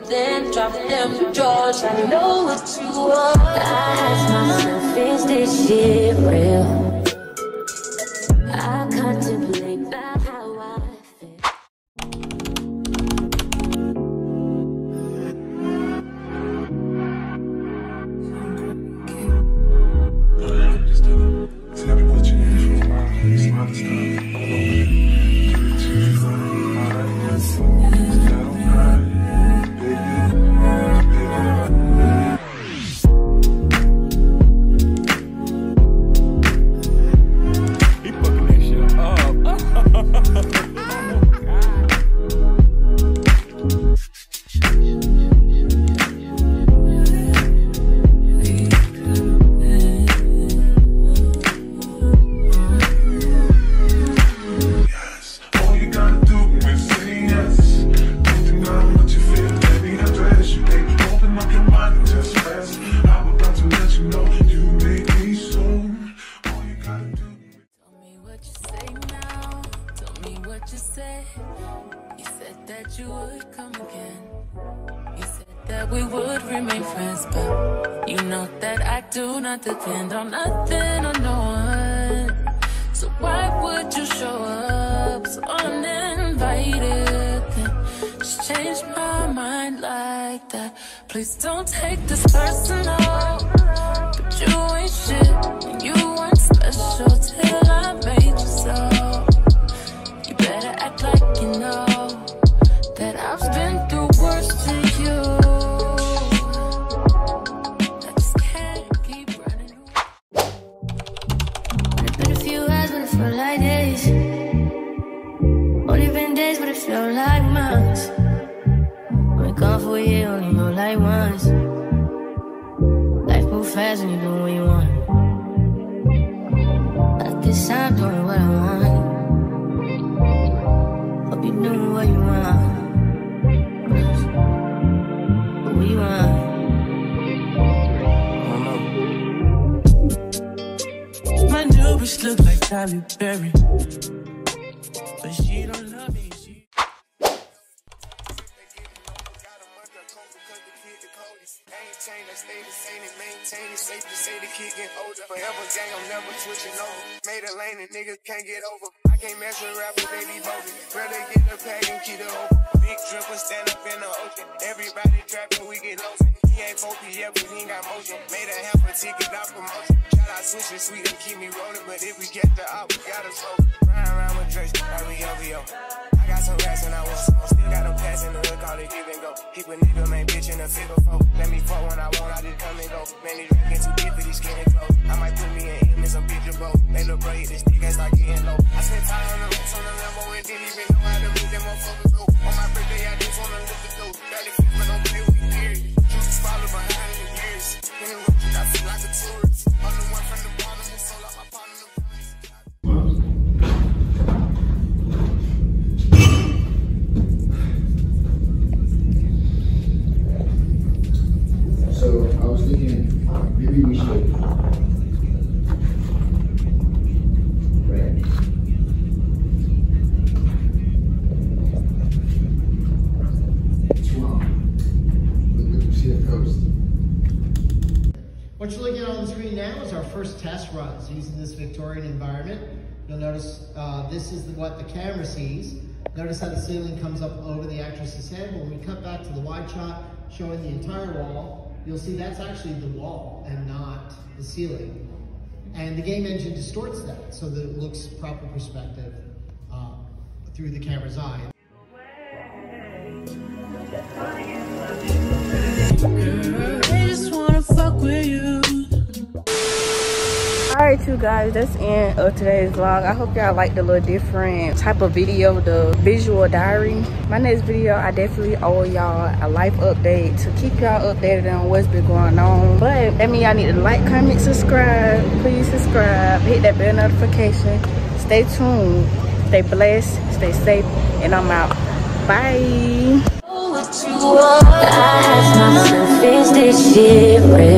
Then drop them drawers. I know what you want. I ask myself, is this shit real? I contemplate about how I feel. You would come again. You said that we would remain friends, but you know that I do not depend on nothing or no one. So why would you show up so uninvited? Then just change my mind like that. Please don't take this personal, but you ain't shit and you weren't special till I made you so. You better act like you know that I've been through worse to you. I just can't keep running. It's been a few hours, but it felt like days. Only been days, but it felt like months. Been gone for a year, only know like once. Life moves fast when you do what you want. I guess I'm doing what I want. Hope you're doing what you want. My new bitch look like Tyler Berry, but she don't love me. Maintain it, safe to say the kid get older. Forever gang, I'm never switching over. Made a lane and niggas can't get over. I can't mess with rappers, they be bogus. Rather get the pack and keep it open. Big dripper stand up in the ocean. Everybody trapping, we get lost. He ain't focused yet, but he ain't got motion. Made a half a ticket, not promotion. Shout out switching sweet and keep me rolling. But if we get the op, we gotta slow. Ride around with Drake, like we OVO. I got some rats and I want some. Still got them pass in the hood, call it give and go. Keep a nigga, man, bitch in the figure four. Let me fuck when I want, I just come and go. Man, these drinking too deep for these skinny clothes. I might put me in and some bitch or both. They look great, this nigga start getting low. I spent time on the roots on the Lambo and didn't even know how to move them motherfuckers go. On my birthday, I just wanna look the dope. Barely fit, but don't play with me, period. Just follow behind in the years. In the road, I feel like a tourist. I'm the one from the bottom who sold out my partner. So I was thinking, maybe we should. Right. What's wrong? Look at see the coast. What you're looking at on the screen now is our first test runs using this Victorian environment. You'll notice this is what the camera sees. Notice how the ceiling comes up over the actress's head. When we cut back to the wide shot showing the entire wall, you'll see that's actually the wall and not the ceiling. And the game engine distorts that so that it looks proper perspective through the camera's eye. I just wanna fuck with you. Alright you guys, that's the end of today's vlog. I hope y'all like the little different type of video, the visual diary. My next video, I definitely owe y'all a life update to keep y'all updated on what's been going on. But that means y'all need to like, comment, subscribe. Please subscribe, hit that bell notification. Stay tuned, stay blessed, stay safe, and I'm out. Bye. hear it.